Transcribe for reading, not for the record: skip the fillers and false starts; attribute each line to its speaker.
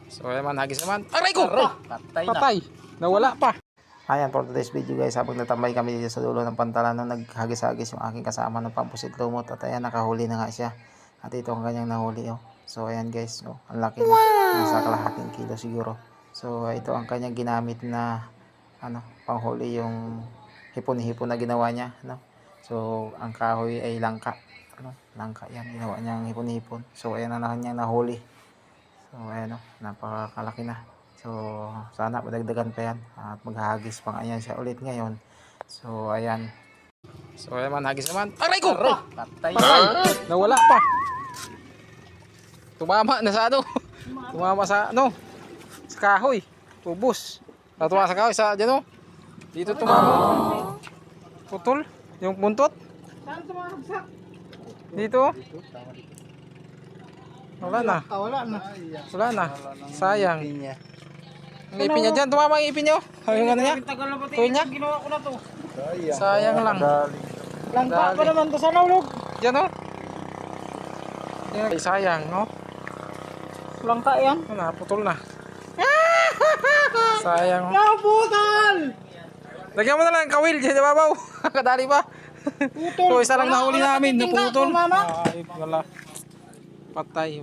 Speaker 1: So ayan man, hagis naman. Aray ko! Patay. Nawala pa. Ayan, for today's video guys, habang natambay kami dito sa dulo ng pantalan, no, naghagis-hagis yung aking kasama ng pampusit lumot. At ayan, nakahuli na nga siya. At ito ang kanyang nahuli. Oh. So ayan guys, oh, ang laki na. Nasa kalahating kilo siguro. So ito ang kanyang ginamit na panghuli, yung hipon-hipon na ginawa niya. No? So ang kahoy ay langka. Langka yan, ginawa niyang hipon-hipon. So ayan ang kanyang nahuli. So ayan, oh, napakalaki na. So sana madagdagan pa yan at maghahagis pang ayan siya ulit ngayon. So ayan. So ayan man, hagis naman. Aray ko! Patay. Nawala pa. Tumama na sa Tumama sa sa kahoy. Ubos. Natuwa sa kahoy sa dyan, dito tumama. Putol yung buntot.
Speaker 2: Saan tumahagsak?
Speaker 1: Dito. Wala na. Wala na. Sayang. Ang ipin niya dyan. Tumama ang ipin niya. Yung ano niya. Tuwil niya.
Speaker 2: Ginawa ko na to.
Speaker 1: Sayang lang.
Speaker 2: Langka pa naman to sa naulog.
Speaker 1: Diyan Ay, sayang,
Speaker 2: Langka yan.
Speaker 1: Putol na. Sayang.
Speaker 2: Naputol!
Speaker 1: Lagyan mo na lang kawil dyan, babaw. Kadali pa.
Speaker 2: Putol.
Speaker 1: So isa lang nahuli namin. Naputol.
Speaker 2: Mama.
Speaker 1: Ay, wala. Patay.